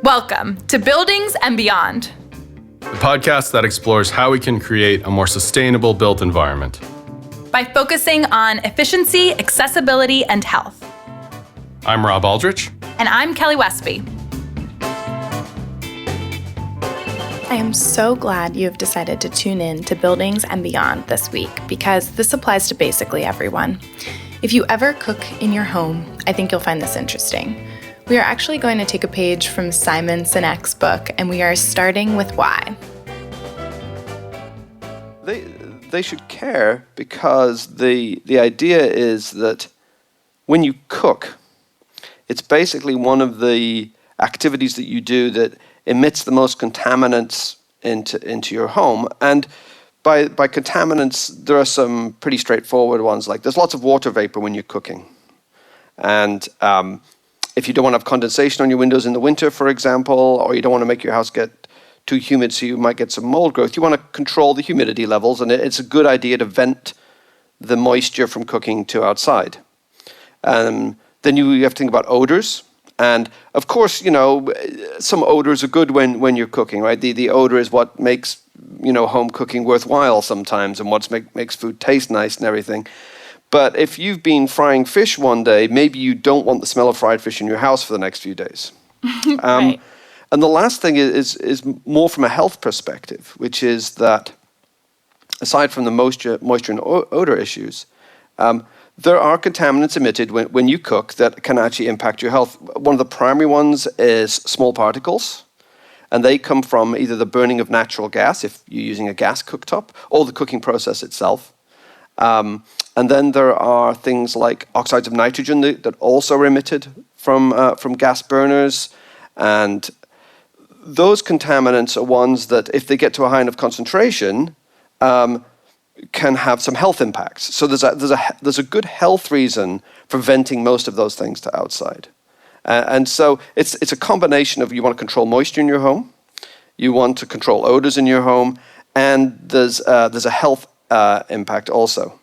Welcome to Buildings and Beyond, the podcast that explores how we can create a more sustainable built environment by focusing on efficiency, accessibility, and health. I'm Robb Aldrich. And I'm Kelly Westby. I am so glad you have decided to tune in to Buildings and Beyond this week, because this applies to basically everyone. If you ever cook in your home, I think you'll find this interesting. We are actually going to take a page from Simon Sinek's book, and we are starting with why. They should care because the idea is that when you cook, it's basically one of the activities that you do that emits the most contaminants into your home. And by contaminants, there are some pretty straightforward ones, like there's lots of water vapor when you're cooking. And if you don't want to have condensation on your windows in the winter, for example, or you don't want to make your house get too humid so you might get some mold growth, you want to control the humidity levels, and it's a good idea to vent the moisture from cooking to outside. Then you have to think about odors. And of course, some odors are good when you're cooking, right? The odor is what makes, home cooking worthwhile sometimes, and what makes food taste nice and everything. But if you've been frying fish one day, maybe you don't want the smell of fried fish in your house for the next few days. Right. And the last thing is more from a health perspective, which is that aside from the moisture and odor issues, there are contaminants emitted when you cook that can actually impact your health. One of the primary ones is small particles, and they come from either the burning of natural gas, if you're using a gas cooktop, or the cooking process itself. And then there are things like oxides of nitrogen that also are emitted from gas burners. And those contaminants are ones that, if they get to a high enough concentration, can have some health impacts. So there's a good health reason for venting most of those things to outside. And so it's a combination of, you want to control moisture in your home, you want to control odors in your home, and there's a health impact also.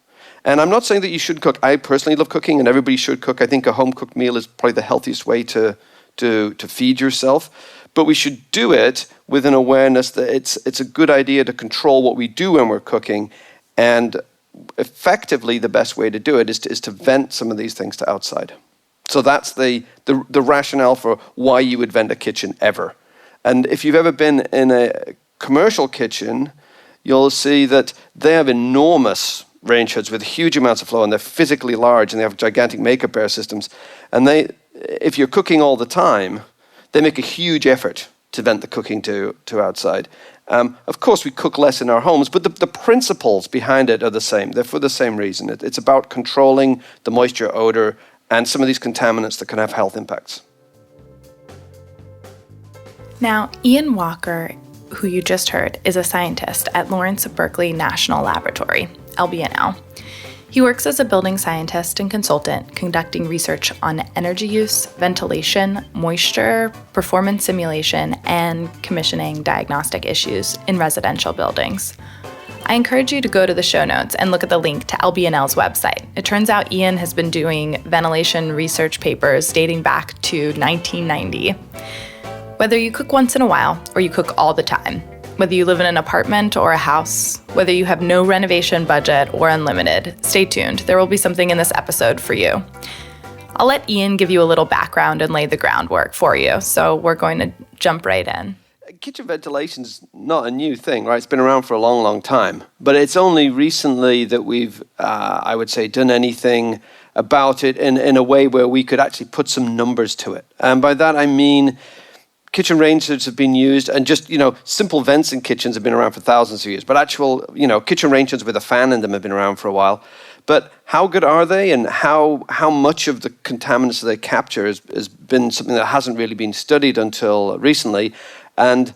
And I'm not saying that you should cook. I personally love cooking, and everybody should cook. I think a home-cooked meal is probably the healthiest way to feed yourself. But we should do it with an awareness that it's a good idea to control what we do when we're cooking. And effectively, the best way to do it is to vent some of these things to outside. So that's the rationale for why you would vent a kitchen ever. And if you've ever been in a commercial kitchen, you'll see that they have enormous range hoods with huge amounts of flow, and they're physically large, and they have gigantic makeup air systems. And if you're cooking all the time, they make a huge effort to vent the cooking to outside. Of course, we cook less in our homes, but the principles behind it are the same. They're for the same reason. It's about controlling the moisture, odor, and some of these contaminants that can have health impacts. Now, Iain Walker, who you just heard, is a scientist at Lawrence Berkeley National Laboratory, LBNL. He works as a building scientist and consultant, conducting research on energy use, ventilation, moisture, performance simulation, and commissioning diagnostic issues in residential buildings. I encourage you to go to the show notes and look at the link to LBNL's website. It turns out Iain has been doing ventilation research papers dating back to 1990. Whether you cook once in a while or you cook all the time, whether you live in an apartment or a house, whether you have no renovation budget or unlimited, stay tuned. There will be something in this episode for you. I'll let Iain give you a little background and lay the groundwork for you, so we're going to jump right in. Kitchen ventilation is not a new thing, right? It's been around for a long, long time. But it's only recently that we've, I would say, done anything about it in a way where we could actually put some numbers to it. And by that I mean kitchen range hoods have been used, and just, simple vents in kitchens have been around for thousands of years. But actual, kitchen range hoods with a fan in them have been around for a while. But how good are they, and how much of the contaminants that they capture has been something that hasn't really been studied until recently. And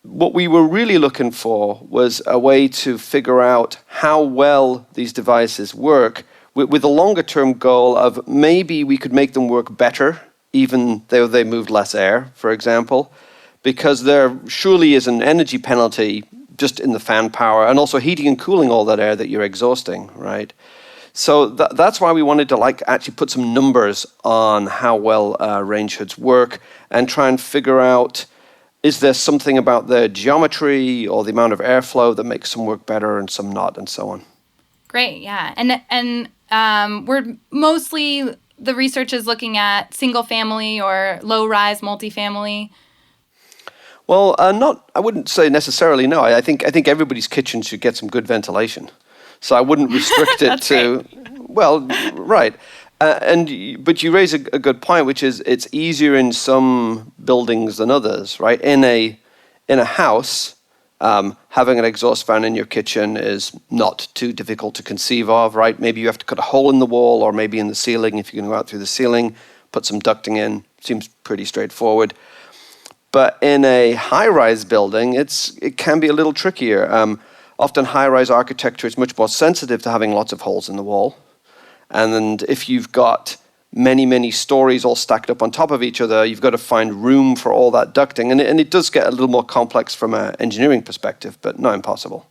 what we were really looking for was a way to figure out how well these devices work, with a longer-term goal of maybe we could make them work better, even though they moved less air, for example, because there surely is an energy penalty just in the fan power, and also heating and cooling all that air that you're exhausting, right? So that's why we wanted to actually put some numbers on how well range hoods work and try and figure out, is there something about their geometry or the amount of airflow that makes some work better and some not, and so on. Great, yeah. And we're mostly, the research is looking at single family or low-rise multifamily. Well, I wouldn't say necessarily, no. I think everybody's kitchen should get some good ventilation. So I wouldn't restrict it to, great. Well, right. But you raise a good point, which is it's easier in some buildings than others, right? In a house, having an exhaust fan in your kitchen is not too difficult to conceive of, right? Maybe you have to cut a hole in the wall or maybe in the ceiling. If you're going to go out through the ceiling, put some ducting in. Seems pretty straightforward. But in a high-rise building, it can be a little trickier. Often high-rise architecture is much more sensitive to having lots of holes in the wall. And if you've got many, many stories all stacked up on top of each other, you've got to find room for all that ducting. And it does get a little more complex from an engineering perspective, but not impossible.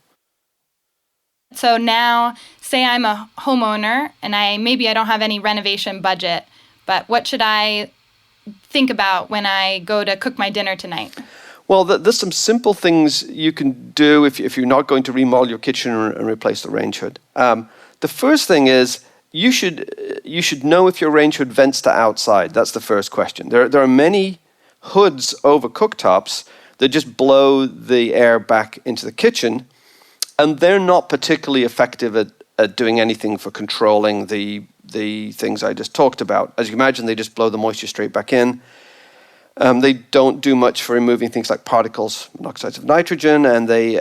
So now, say I'm a homeowner and maybe I don't have any renovation budget, but what should I think about when I go to cook my dinner tonight? Well, there's some simple things you can do if you're not going to remodel your kitchen and replace the range hood. The first thing is you should know if your range hood vents to outside. That's the first question. There are many hoods over cooktops that just blow the air back into the kitchen, and they're not particularly effective at doing anything for controlling the things I just talked about. As you imagine, they just blow the moisture straight back in. They don't do much for removing things like particles, monoxides of nitrogen, and they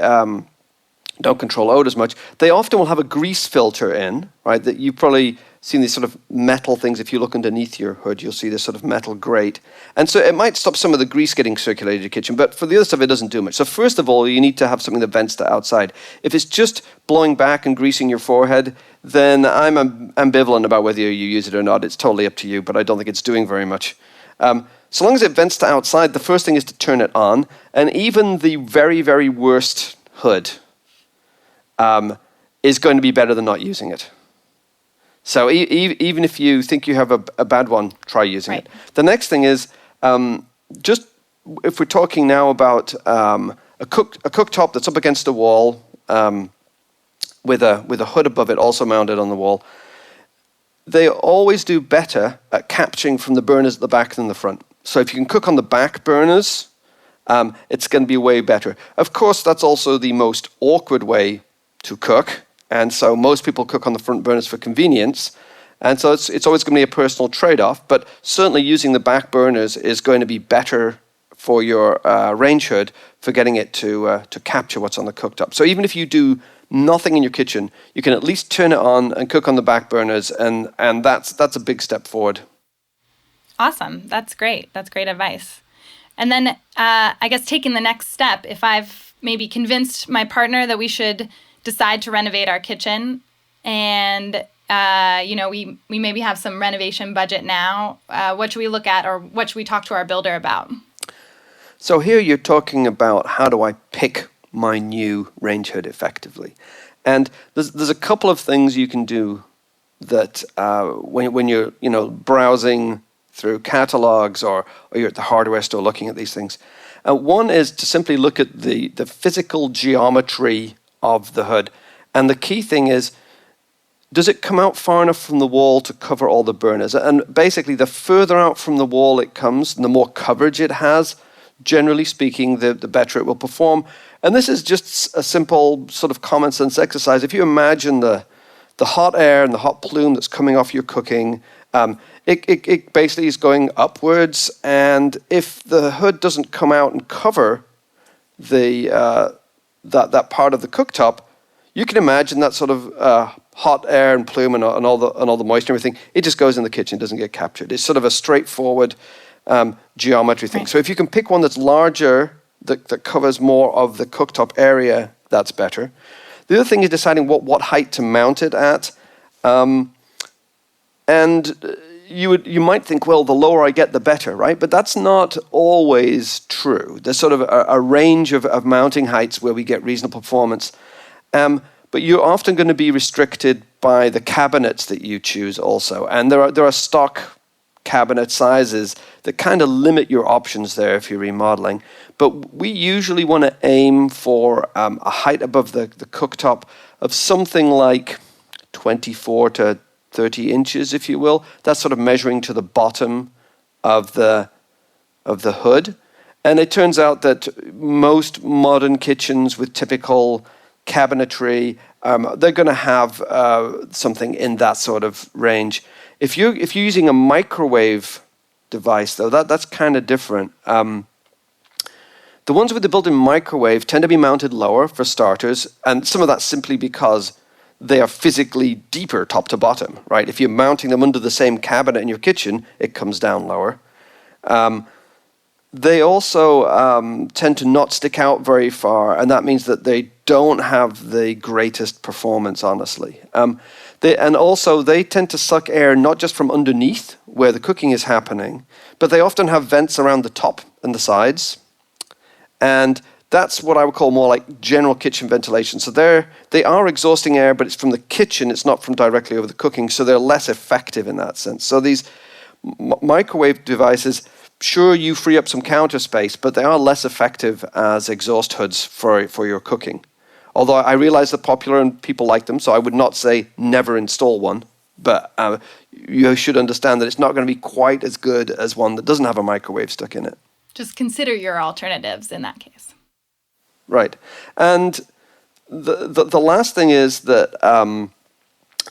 don't control odors much. They often will have a grease filter in, right? That you've probably seen these sort of metal things. If you look underneath your hood, you'll see this sort of metal grate. And so it might stop some of the grease getting circulated in your kitchen, but for the other stuff, it doesn't do much. So first of all, you need to have something that vents to outside. If it's just blowing back and greasing your forehead, then I'm ambivalent about whether you use it or not. It's totally up to you, but I don't think it's doing very much. So long as it vents to outside, the first thing is to turn it on. And even the very, very worst hood is going to be better than not using it. So even if you think you have a bad one, try using it. The next thing is, just if we're talking now about a cooktop that's up against a wall with a hood above it also mounted on the wall, they always do better at capturing from the burners at the back than the front. So if you can cook on the back burners, it's going to be way better. Of course, that's also the most awkward way to cook. And so most people cook on the front burners for convenience. And so it's always going to be a personal trade-off. But certainly using the back burners is going to be better for your range hood for getting it to capture what's on the cooktop. So even if you do nothing in your kitchen, you can at least turn it on and cook on the back burners. And that's a big step forward. Awesome. That's great. That's great advice. And then I guess taking the next step, if I've maybe convinced my partner that we should decide to renovate our kitchen and we maybe have some renovation budget now, what should we look at or what should we talk to our builder about? So here you're talking about how do I pick my new range hood effectively. And there's a couple of things you can do that when you're browsing through catalogs or you're at the hardware store looking at these things. One is to simply look at the physical geometry of the hood. And the key thing is, does it come out far enough from the wall to cover all the burners? And basically, the further out from the wall it comes, and the more coverage it has, generally speaking, the better it will perform. And this is just a simple sort of common sense exercise. If you imagine the hot air and the hot plume that's coming off your cooking, it basically is going upwards. And if the hood doesn't come out and cover that part of the cooktop, you can imagine that sort of hot air and plume and all the moisture and everything. It just goes in the kitchen, doesn't get captured. It's sort of a straightforward geometry thing. Right. So if you can pick one that's larger, that covers more of the cooktop area, that's better. The other thing is deciding what height to mount it at. And you might think, well, the lower I get, the better, right? But that's not always true. There's sort of a range of mounting heights where we get reasonable performance. but you're often going to be restricted by the cabinets that you choose also. And there are stock cabinet sizes that kind of limit your options there if you're remodeling. But we usually want to aim for a height above the cooktop of something like 24 to 30 inches, if you will. That's sort of measuring to the bottom of the hood. And it turns out that most modern kitchens with typical cabinetry, they're going to have something in that sort of range. If you're using a microwave device, though, that's kind of different. The ones with the built-in microwave tend to be mounted lower for starters, and some of that's simply because they are physically deeper top to bottom, right? If you're mounting them under the same cabinet in your kitchen, it comes down lower. They also tend to not stick out very far, and that means that they don't have the greatest performance, honestly. And also, they tend to suck air not just from underneath, where the cooking is happening, but they often have vents around the top and the sides. And that's what I would call more like general kitchen ventilation. So they are exhausting air, but it's from the kitchen, it's not from directly over the cooking, so they're less effective in that sense. So these microwave devices, sure, you free up some counter space, but they are less effective as exhaust hoods for your cooking. Although I realize they're popular and people like them, so I would not say never install one. But you should understand that it's not going to be quite as good as one that doesn't have a microwave stuck in it. Just consider your alternatives in that case. Right. And the last thing is that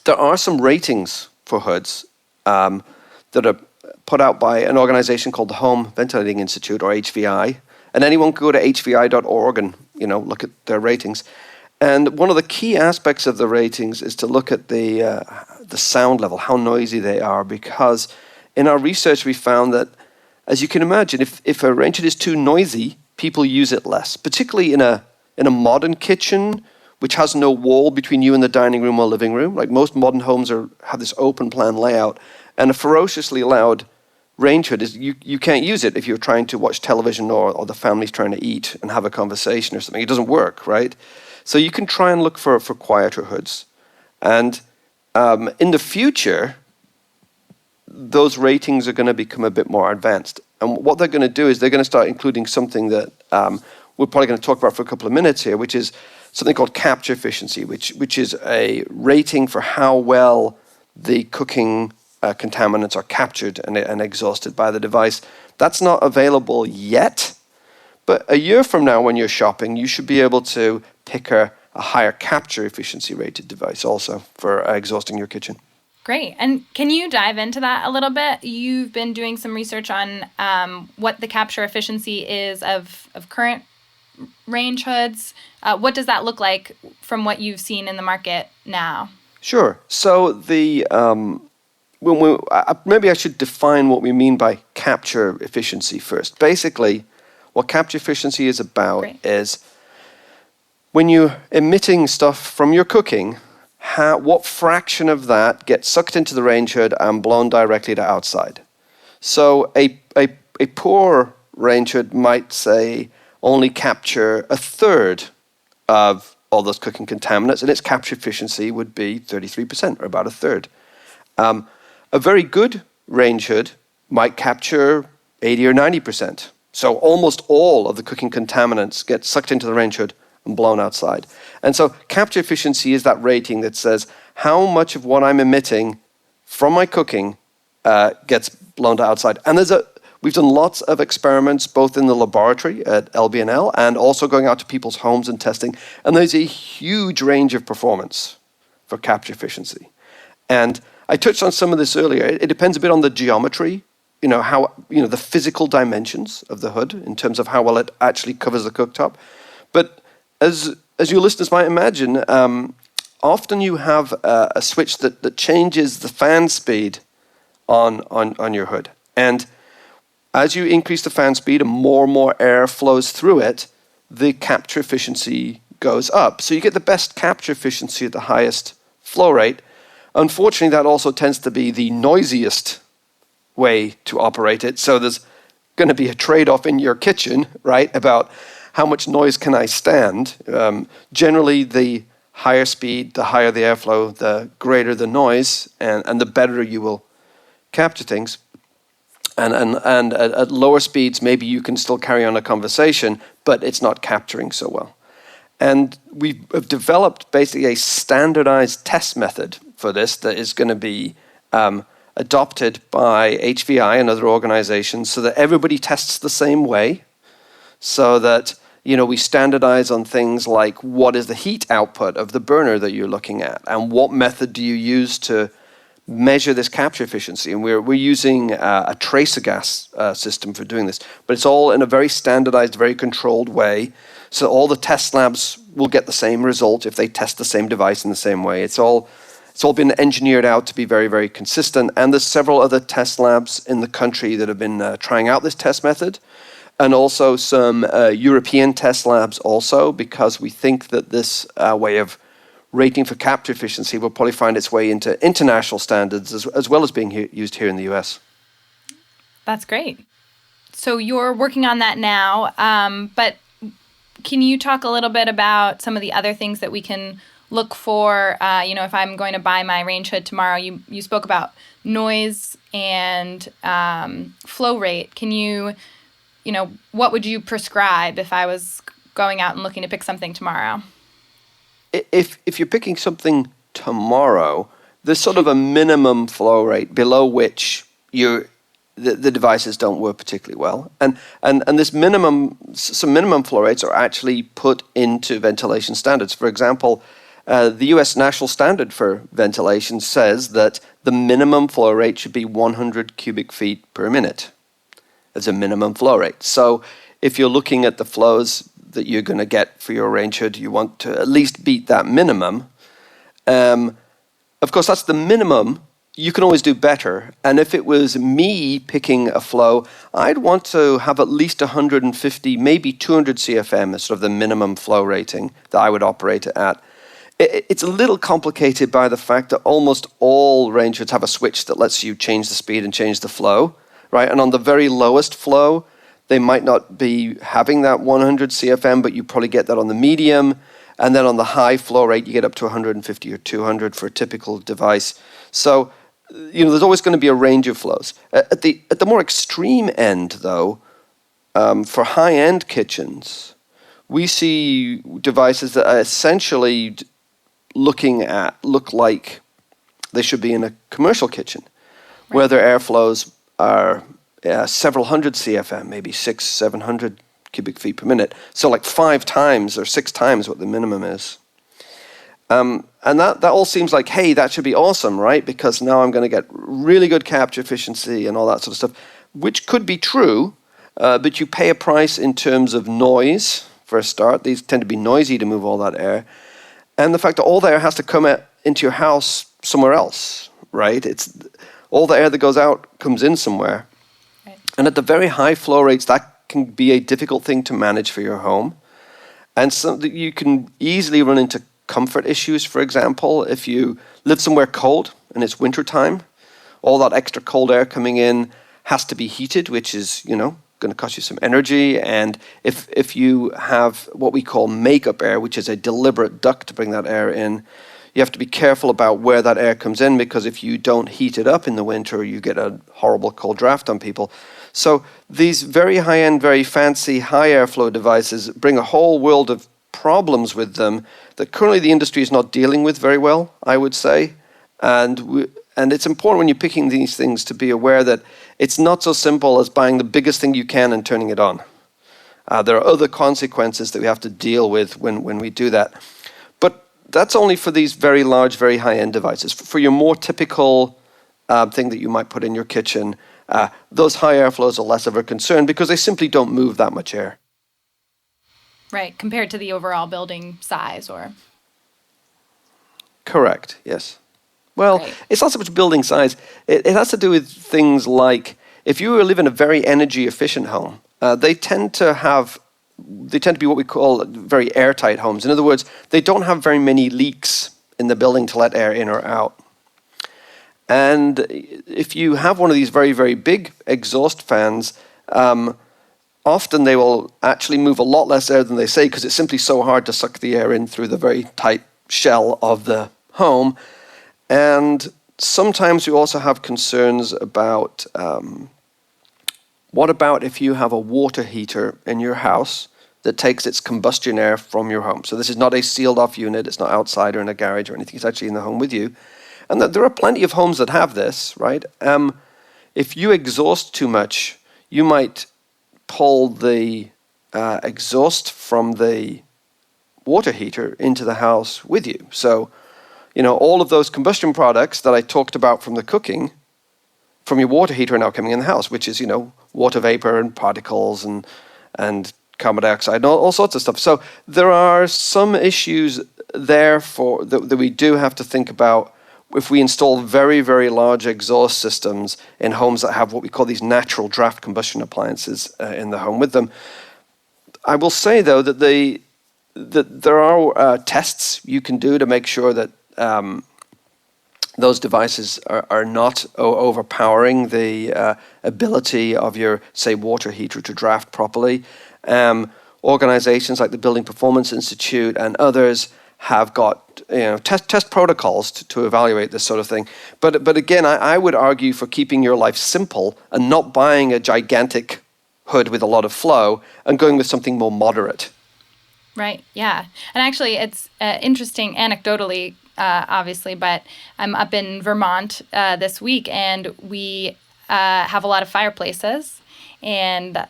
there are some ratings for hoods that are put out by an organization called the Home Ventilating Institute, or HVI. And anyone can go to hvi.org and look at their ratings. And one of the key aspects of the ratings is to look at the sound level, how noisy they are, because in our research we found that, as you can imagine, if a range hood is too noisy, people use it less, particularly in a modern kitchen, which has no wall between you and the dining room or living room. Like most modern homes have this open plan layout, and a ferociously loud range hood is you can't use it if you're trying to watch television or the family's trying to eat and have a conversation or something. It doesn't work, right? So you can try and look for quieter hoods. And in the future, those ratings are going to become a bit more advanced. And what they're going to do is they're going to start including something that we're probably going to talk about for a couple of minutes here, which is something called capture efficiency, which is a rating for how well the cooking contaminants are captured and exhausted by the device. That's not available yet, but a year from now when you're shopping, you should be able to pick a higher capture efficiency rated device also for exhausting your kitchen. Great. And can you dive into that a little bit? You've been doing some research on what the capture efficiency is of current range hoods. What does that look like from what you've seen in the market now? Sure. So maybe I should define what we mean by capture efficiency first. Basically, what capture efficiency is about is when you're emitting stuff from your cooking, what fraction of that gets sucked into the range hood and blown directly to outside. So a poor range hood might, say, only capture a third of all those cooking contaminants, and its capture efficiency would be 33%, or about a third. A very good range hood might capture 80 or 90%. So almost all of the cooking contaminants get sucked into the range hood and blown outside. And so capture efficiency is that rating that says how much of what I'm emitting from my cooking gets blown to outside. And we've done lots of experiments, both in the laboratory at LBNL and also going out to people's homes and testing. And there's a huge range of performance for capture efficiency. And I touched on some of this earlier. It depends a bit on the geometry, the physical dimensions of the hood in terms of how well it actually covers the cooktop. But as your listeners might imagine, often you have a switch that changes the fan speed on your hood. And as you increase the fan speed and more air flows through it, the capture efficiency goes up. So you get the best capture efficiency at the highest flow rate. Unfortunately, that also tends to be the noisiest way to operate it. So there's going to be a trade-off in your kitchen, right, about how much noise can I stand. Generally, the higher speed, the higher the airflow, the greater the noise, and the better you will capture things. And at lower speeds, maybe you can still carry on a conversation, but it's not capturing so well. And we have developed basically a standardized test method for this that is going to be adopted by HVI and other organizations so that everybody tests the same way, so that we standardize on things like what is the heat output of the burner that you're looking at, and what method do you use to measure this capture efficiency. And we're using a tracer gas system for doing this, but it's all in a very standardized, very controlled way. So all the test labs will get the same result if they test the same device in the same way. It's all been engineered out to be very, very consistent. And there's several other test labs in the country that have been trying out this test method, and also some European test labs also, because we think that this way of rating for capture efficiency will probably find its way into international standards as well as being used here in the US. That's great. So you're working on that now, but can you talk a little bit about some of the other things that we can look for? If I'm going to buy my range hood tomorrow, you spoke about noise and flow rate. Can you, what would you prescribe if I was going out and looking to pick something tomorrow? If you're picking something tomorrow, there's sort of a minimum flow rate below which the devices don't work particularly well, and this some minimum flow rates are actually put into ventilation standards. For example, the U.S. national standard for ventilation says that the minimum flow rate should be 100 cubic feet per minute as a minimum flow rate. So if you're looking at the flows that you're going to get for your range hood, you want to at least beat that minimum. Of course, that's the minimum. You can always do better. And if it was me picking a flow, I'd want to have at least 150, maybe 200 CFM as sort of the minimum flow rating that I would operate it at. It's a little complicated by the fact that almost all range hoods have a switch that lets you change the speed and change the flow, right? And on the very lowest flow, they might not be having that 100 CFM, but you probably get that on the medium. And then on the high flow rate, you get up to 150 or 200 for a typical device. So, there's always going to be a range of flows. At the more extreme end, though, for high-end kitchens, we see devices that are essentially look like they should be in a commercial kitchen, right, where their airflows are several hundred CFM, maybe 600-700 cubic feet per minute. So like 5 times or 6 times what the minimum is. And that all seems like, hey, that should be awesome, right? Because now I'm going to get really good capture efficiency and all that sort of stuff, which could be true, but you pay a price in terms of noise for a start. These tend to be noisy to move all that air. And the fact that all the air has to come into your house somewhere else, right? It's all the air that goes out comes in somewhere. Right. And at the very high flow rates, that can be a difficult thing to manage for your home. And so that you can easily run into comfort issues. For example, if you live somewhere cold and it's wintertime, all that extra cold air coming in has to be heated, which is, going to cost you some energy. And if you have what we call makeup air, which is a deliberate duct to bring that air in, you have to be careful about where that air comes in, because if you don't heat it up in the winter, you get a horrible cold draft on people. So these very high-end, very fancy, high airflow devices bring a whole world of problems with them that currently the industry is not dealing with very well, I would say. And it's important when you're picking these things to be aware that it's not so simple as buying the biggest thing you can and turning it on. There are other consequences that we have to deal with when we do that. But that's only for these very large, very high-end devices. For your more typical thing that you might put in your kitchen, those high airflows are less of a concern because they simply don't move that much air. Right, compared to the overall building size, or? Correct, yes. Well, right. It's not so much building size. It has to do with things like, if you live in a very energy efficient home, they tend to be what we call very airtight homes. In other words, they don't have very many leaks in the building to let air in or out. And if you have one of these very, very big exhaust fans, often they will actually move a lot less air than they say, because it's simply so hard to suck the air in through the very tight shell of the home. And sometimes we also have concerns about what about if you have a water heater in your house that takes its combustion air from your home. So this is not a sealed off unit, it's not outside or in a garage or anything, it's actually in the home with you. And there are plenty of homes that have this, right? If you exhaust too much, you might pull the exhaust from the water heater into the house with you. So, all of those combustion products that I talked about from the cooking, from your water heater are now coming in the house, which is, water vapor and particles and carbon dioxide and all sorts of stuff. So there are some issues there that we do have to think about if we install very, very large exhaust systems in homes that have what we call these natural draft combustion appliances in the home with them. I will say, though, that there are tests you can do to make sure that those devices are not overpowering the ability of your, say, water heater to draft properly. Organizations like the Building Performance Institute and others have got test protocols to evaluate this sort of thing. But again, I would argue for keeping your life simple and not buying a gigantic hood with a lot of flow and going with something more moderate. Right, yeah. And actually, it's interesting anecdotally, obviously, but I'm up in Vermont this week, and we have a lot of fireplaces. And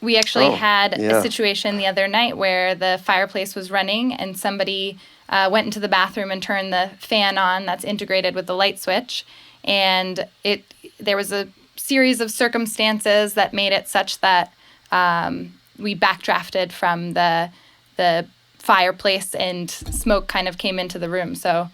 we actually had a situation the other night where the fireplace was running, and somebody went into the bathroom and turned the fan on that's integrated with the light switch. And there was a series of circumstances that made it such that we backdrafted from the fireplace, and smoke kind of came into the room. So,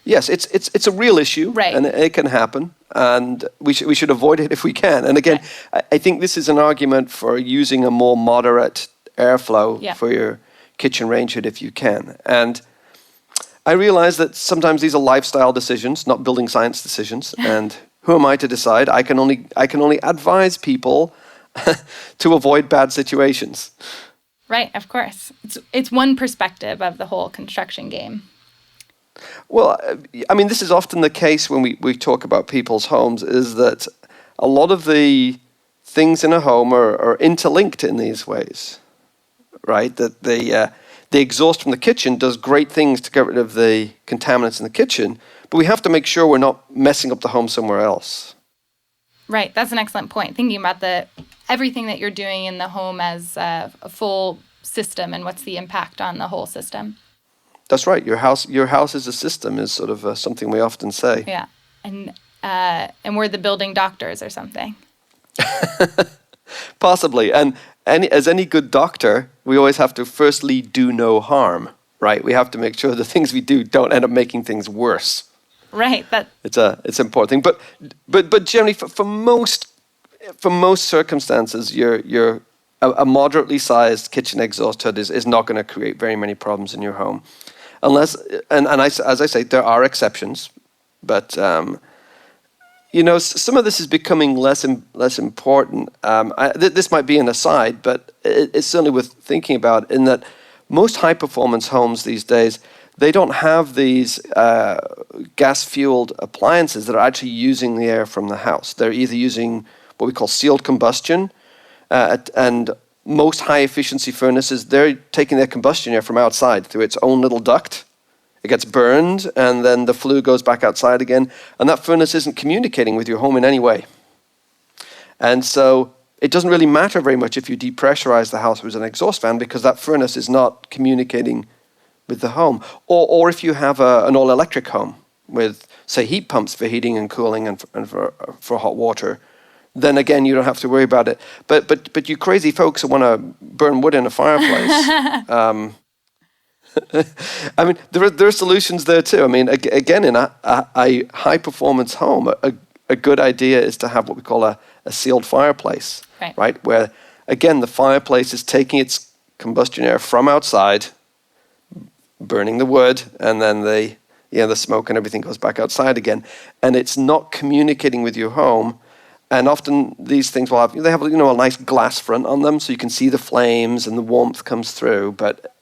yes, it's a real issue, right, and it can happen, and we should avoid it if we can. And again, right. I think this is an argument for using a more moderate airflow for your kitchen range hood if you can. And I realize that sometimes these are lifestyle decisions, not building science decisions. And who am I to decide? I can only advise people to avoid bad situations. Right, of course. It's one perspective of the whole construction game. Well, I mean, this is often the case when we talk about people's homes, is that a lot of the things in a home are interlinked in these ways, right? That the exhaust from the kitchen does great things to get rid of the contaminants in the kitchen, but we have to make sure we're not messing up the home somewhere else. Right, that's an excellent point. Thinking about everything that you're doing in the home as a full system and what's the impact on the whole system. That's right. Your house as a system is sort of something we often say. Yeah, and we're the building doctors or something. Possibly. And as any good doctor, we always have to firstly do no harm, right? We have to make sure the things we do don't end up making things worse. Right. It's an important thing. But generally, for most circumstances, a moderately sized kitchen exhaust hood is not going to create very many problems in your home, unless as I say, there are exceptions, but some of this is becoming less important. This might be an aside, but it's certainly worth thinking about, in that most high performance homes these days, they don't have these gas-fueled appliances that are actually using the air from the house. They're either using what we call sealed combustion, and most high-efficiency furnaces, they're taking their combustion air from outside through its own little duct. It gets burned, and then the flue goes back outside again, and that furnace isn't communicating with your home in any way. And so it doesn't really matter very much if you depressurize the house with an exhaust fan, because that furnace is not communicating with the home. Or if you have an all-electric home with, say, heat pumps for heating and cooling and for hot water, then again, you don't have to worry about it. But you crazy folks who want to burn wood in a fireplace, I mean, there are solutions there too. I mean, again, in a high-performance home, a good idea is to have what we call a sealed fireplace, right? Where, again, the fireplace is taking its combustion air from outside, burning the wood, and then the smoke and everything goes back outside again, and it's not communicating with your home. And often these things have a nice glass front on them, so you can see the flames and the warmth comes through. But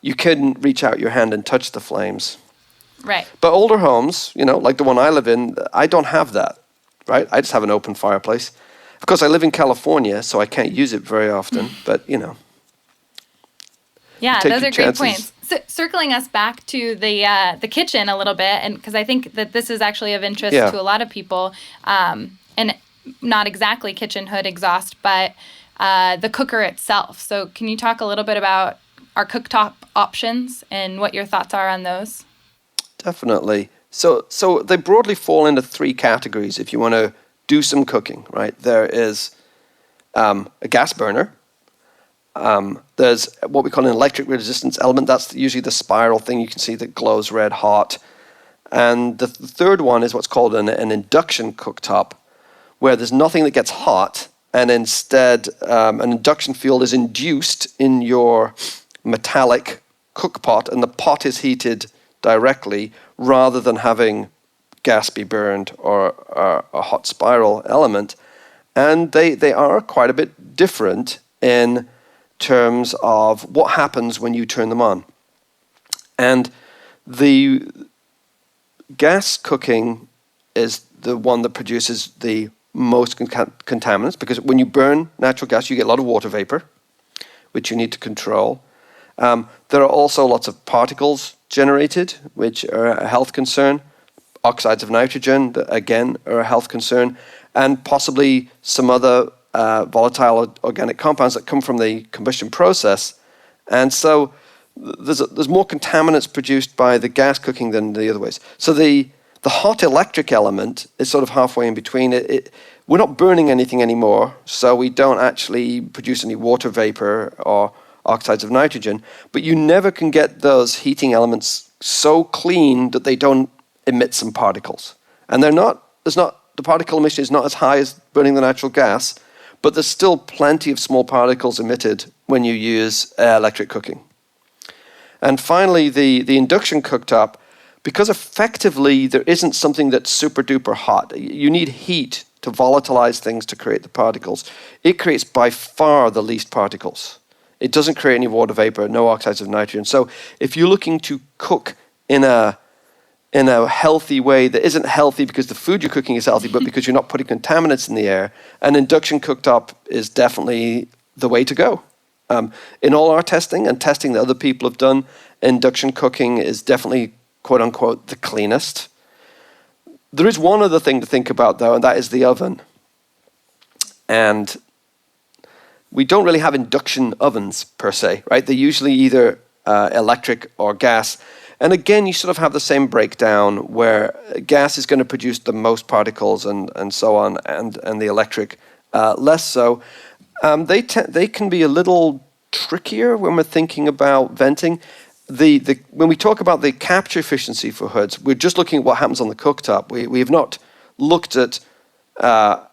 You couldn't reach out your hand and touch the flames. Right. But older homes, like the one I live in, I don't have that, right? I just have an open fireplace. Of course, I live in California, so I can't use it very often, but, Yeah, take those your are great chances. points. Circling us back to the kitchen a little bit, and because I think that this is actually of interest Yeah. to a lot of people, and not exactly kitchen hood exhaust, but the cooker itself. So can you talk a little bit about our cooktop options and what your thoughts are on those? Definitely. So they broadly fall into three categories if you want to do some cooking, right? There is a gas burner. There's what we call an electric resistance element. That's usually the spiral thing you can see that glows red hot. And the third one is what's called an induction cooktop, where there's nothing that gets hot, and instead an induction field is induced in your metallic cook pot, and the pot is heated directly rather than having gas be burned or a hot spiral element. And they are quite a bit different in terms of what happens when you turn them on. And the gas cooking is the one that produces the most contaminants, because when you burn natural gas, you get a lot of water vapor, which you need to control. There are also lots of particles generated, which are a health concern. Oxides of nitrogen, that again, are a health concern. And possibly some other volatile organic compounds that come from the combustion process. And so there's more contaminants produced by the gas cooking than the other ways. So the hot electric element is sort of halfway in between. We're not burning anything anymore, so we don't actually produce any water vapor or oxides of nitrogen, but you never can get those heating elements so clean that they don't emit some particles. And the particle emission is not as high as burning the natural gas, but there's still plenty of small particles emitted when you use electric cooking. And finally, the induction cooktop, because effectively there isn't something that's super duper hot. You need heat to volatilize things to create the particles. It creates by far the least particles. It doesn't create any water vapor, no oxides of nitrogen. So if you're looking to cook in a healthy way that isn't healthy because the food you're cooking is healthy, but because you're not putting contaminants in the air, an induction cooktop is definitely the way to go. In all our testing and testing that other people have done, induction cooking is definitely, quote unquote, the cleanest. There is one other thing to think about, though, and that is the oven. And we don't really have induction ovens per se, right? They're usually either electric or gas. And again, you sort of have the same breakdown where gas is going to produce the most particles and so on, and the electric less so. They can be a little trickier when we're thinking about venting. When we talk about the capture efficiency for hoods, we're just looking at what happens on the cooktop. We have not looked at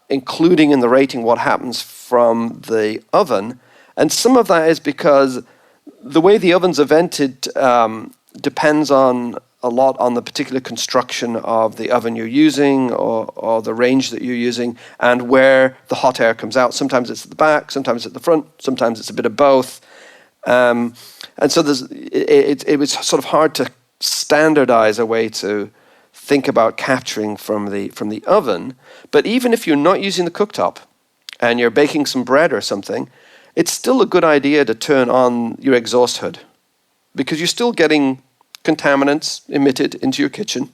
including in the rating what happens from the oven. And some of that is because the way the ovens are vented depends on a lot on the particular construction of the oven you're using or the range that you're using and where the hot air comes out. Sometimes it's at the back, sometimes at the front, sometimes it's a bit of both. And so it was sort of hard to standardize a way to think about capturing from the oven. But even if you're not using the cooktop and you're baking some bread or something, it's still a good idea to turn on your exhaust hood, because you're still getting contaminants emitted into your kitchen.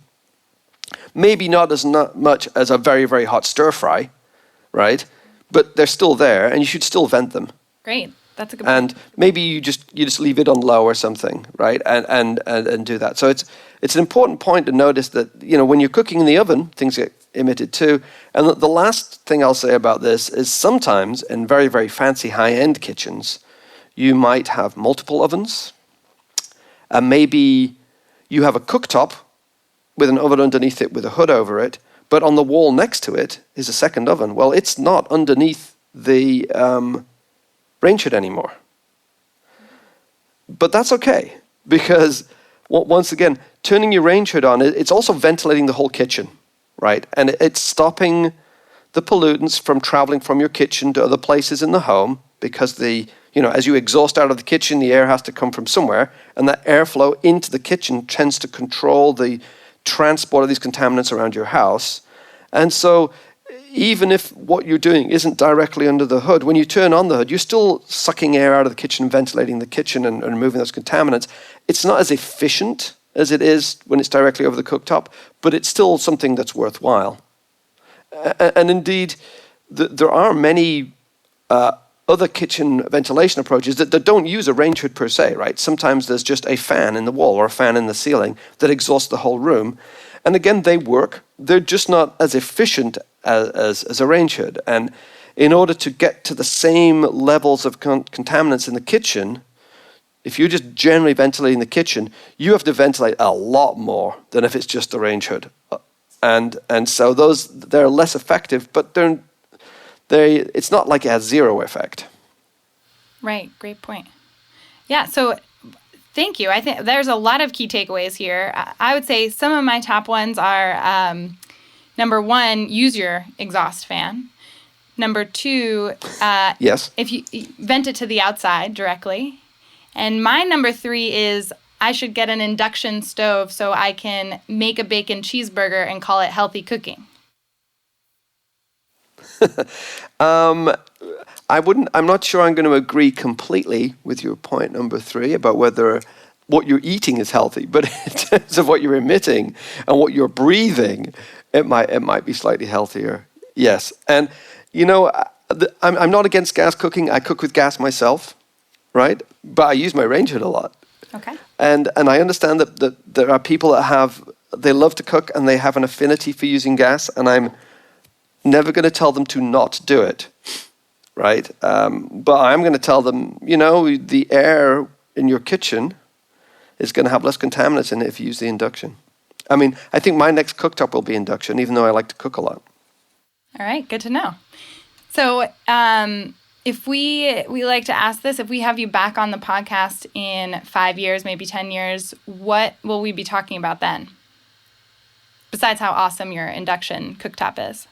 Maybe not much as a very, very hot stir fry, right? But they're still there, and you should still vent them. Great. That's a good point. And maybe you just leave it on low or something, right? And do that. So it's an important point to notice that, when you're cooking in the oven, things get emitted too. And the last thing I'll say about this is sometimes in very, very fancy high-end kitchens, you might have multiple ovens. And maybe you have a cooktop with an oven underneath it with a hood over it, but on the wall next to it is a second oven. Well, it's not underneath the range hood anymore. But that's okay, because once again, turning your range hood on, it's also ventilating the whole kitchen, right? And it's stopping the pollutants from traveling from your kitchen to other places in the home, because the As you exhaust out of the kitchen, the air has to come from somewhere, and that airflow into the kitchen tends to control the transport of these contaminants around your house. And so even if what you're doing isn't directly under the hood, when you turn on the hood, you're still sucking air out of the kitchen, ventilating the kitchen and removing those contaminants. It's not as efficient as it is when it's directly over the cooktop, but it's still something that's worthwhile. And indeed, there are many other kitchen ventilation approaches that don't use a range hood per se, right? Sometimes there's just a fan in the wall or a fan in the ceiling that exhausts the whole room. And again, they work. They're just not as efficient as a range hood. And in order to get to the same levels of contaminants in the kitchen, if you're just generally ventilating the kitchen, you have to ventilate a lot more than if it's just a range hood. And so they're less effective, but it's not like it has zero effect. Right. Great point. Yeah. So thank you. I think there's a lot of key takeaways here. I would say some of my top ones are, number one, use your exhaust fan. Number two, yes, if you vent it to the outside directly. And my number three is I should get an induction stove so I can make a bacon cheeseburger and call it healthy cooking. I'm not sure I'm going to agree completely with your point number three about whether what you're eating is healthy, but in terms of what you're emitting and what you're breathing, it might be slightly healthier. Yes. And, I'm not against gas cooking. I cook with gas myself, right? But I use my range hood a lot. Okay. And I understand that there are people that they love to cook and they have an affinity for using gas, and I'm never going to tell them to not do it, right? But I'm going to tell them, the air in your kitchen is going to have less contaminants in it if you use the induction. I mean, I think my next cooktop will be induction, even though I like to cook a lot. All right, good to know. So if we like to ask this, if we have you back on the podcast in 5 years, maybe 10 years, what will we be talking about then? Besides how awesome your induction cooktop is.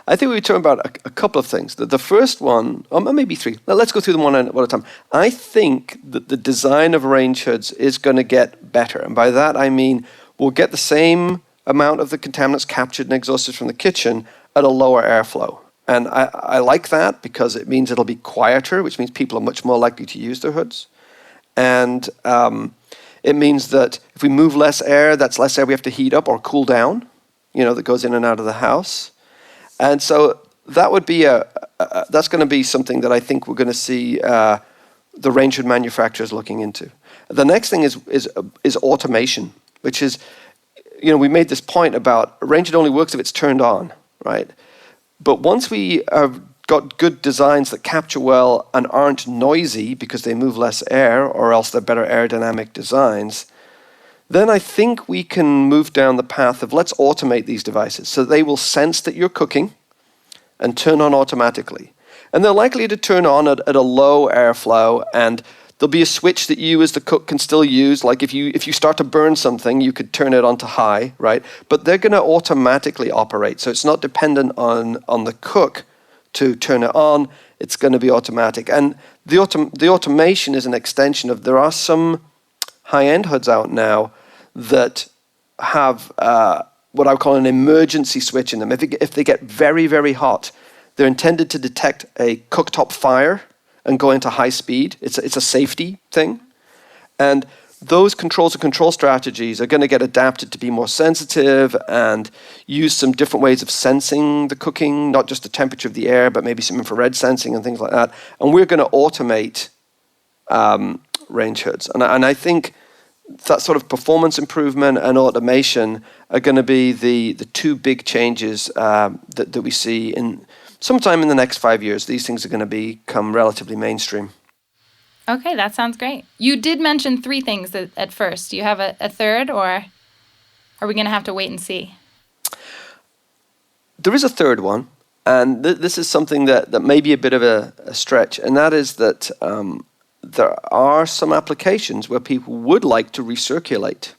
I think we were talking about a couple of things. The first one, or maybe three. Let's go through them one at a time. I think that the design of range hoods is going to get better. And by that, I mean we'll get the same amount of the contaminants captured and exhausted from the kitchen at a lower airflow. And I like that because it means it'll be quieter, which means people are much more likely to use their hoods. And it means that if we move less air, that's less air we have to heat up or cool down, that goes in and out of the house. And so that would be that's going to be something that I think we're going to see the range hood manufacturers looking into. The next thing is automation, which is, we made this point about range hood only works if it's turned on, right? But once we have got good designs that capture well and aren't noisy because they move less air, or else they're better aerodynamic designs, then I think we can move down the path of let's automate these devices so they will sense that you're cooking and turn on automatically. And they're likely to turn on at a low airflow, and there'll be a switch that you as the cook can still use. Like if you start to burn something, you could turn it on to high, right? But they're going to automatically operate. So it's not dependent on the cook to turn it on. It's going to be automatic. And the automation is an extension of, there are some high-end hoods out now that have what I would call an emergency switch in them. If they get very, very hot, they're intended to detect a cooktop fire and go into high speed. It's a safety thing. And those controls and control strategies are going to get adapted to be more sensitive and use some different ways of sensing the cooking, not just the temperature of the air, but maybe some infrared sensing and things like that. And we're going to automate range hoods. And I think that sort of performance improvement and automation are going to be the two big changes that we see in sometime in the next 5 years. These things are going to become relatively mainstream. Okay, that sounds great. You did mention three things at first. Do you have a third, or are we going to have to wait and see? There is a third one, and this is something that may be a bit of a stretch, and that is that there are some applications where people would like to recirculate.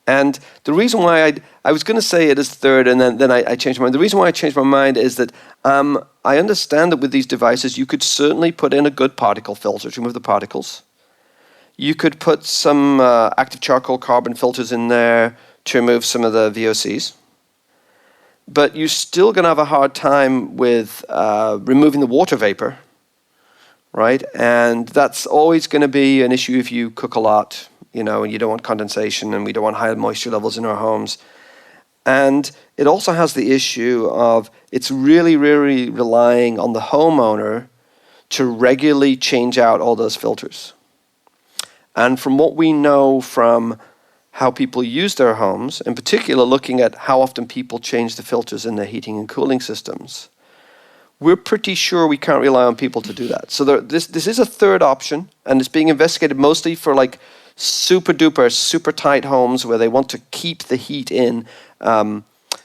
And the reason why I was going to say it is third, and then I changed my mind. The reason why I changed my mind is that I understand that with these devices, you could certainly put in a good particle filter to remove the particles. You could put some active charcoal carbon filters in there to remove some of the VOCs. But you're still going to have a hard time with removing the water vapor, right? And that's always going to be an issue if you cook a lot, and you don't want condensation, and we don't want high moisture levels in our homes. And it also has the issue of it's really, really relying on the homeowner to regularly change out all those filters. And from what we know from how people use their homes, in particular looking at how often people change the filters in their heating and cooling systems, we're pretty sure we can't rely on people to do that. So this is a third option, and it's being investigated mostly for like super duper, super tight homes where they want to keep the heat in.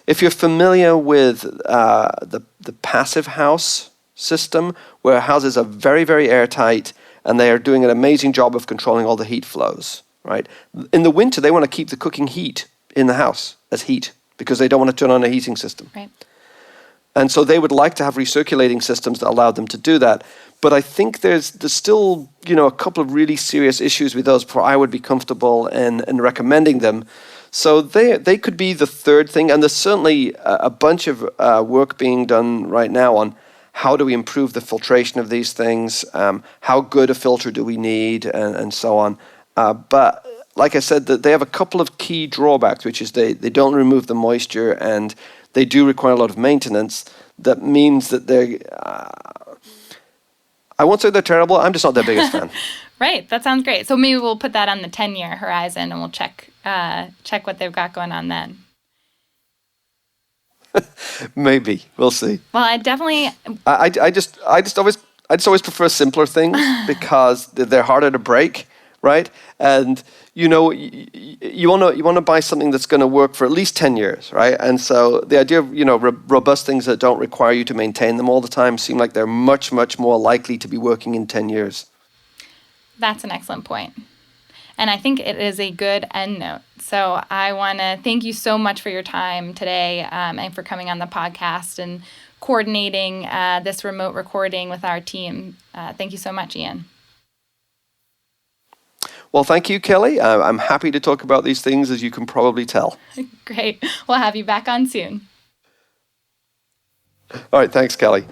If you're familiar with the passive house system, where houses are very, very airtight and they are doing an amazing job of controlling all the heat flows, right? In the winter, they want to keep the cooking heat in the house as heat because they don't want to turn on a heating system. Right. And so they would like to have recirculating systems that allow them to do that. But I think there's still, a couple of really serious issues with those before I would be comfortable in recommending them. So they could be the third thing. And there's certainly a bunch of work being done right now on how do we improve the filtration of these things, how good a filter do we need, and so on. But like I said, they have a couple of key drawbacks, which is they don't remove the moisture and they do require a lot of maintenance. That means that they're... I won't say they're terrible. I'm just not their biggest fan. Right. That sounds great. So maybe we'll put that on the 10-year horizon and we'll check what they've got going on then. Maybe. We'll see. Well, I definitely... I just always prefer simpler things because they're harder to break, right? And you want to buy something that's going to work for at least 10 years, right? And so the idea of robust things that don't require you to maintain them all the time seem like they're much, much more likely to be working in 10 years. That's an excellent point. And I think it is a good end note. So I want to thank you so much for your time today and for coming on the podcast and coordinating this remote recording with our team. Thank you so much, Iain. Well, thank you, Kelly. I'm happy to talk about these things, as you can probably tell. Great. We'll have you back on soon. All right. Thanks, Kelly.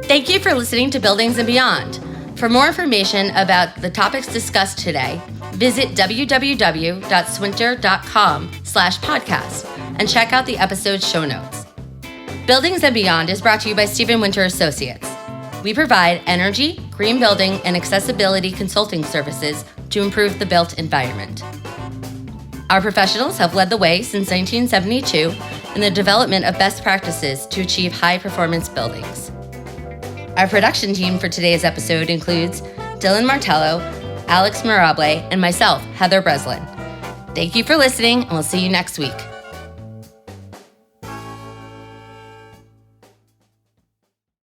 Thank you for listening to Buildings and Beyond. For more information about the topics discussed today, visit www.swinter.com/podcast and check out the episode's show notes. Buildings and Beyond is brought to you by Stephen Winter Associates. We provide energy, green building, and accessibility consulting services to improve the built environment. Our professionals have led the way since 1972 in the development of best practices to achieve high-performance buildings. Our production team for today's episode includes Dylan Martello, Alex Mirable, and myself, Heather Breslin. Thank you for listening, and we'll see you next week.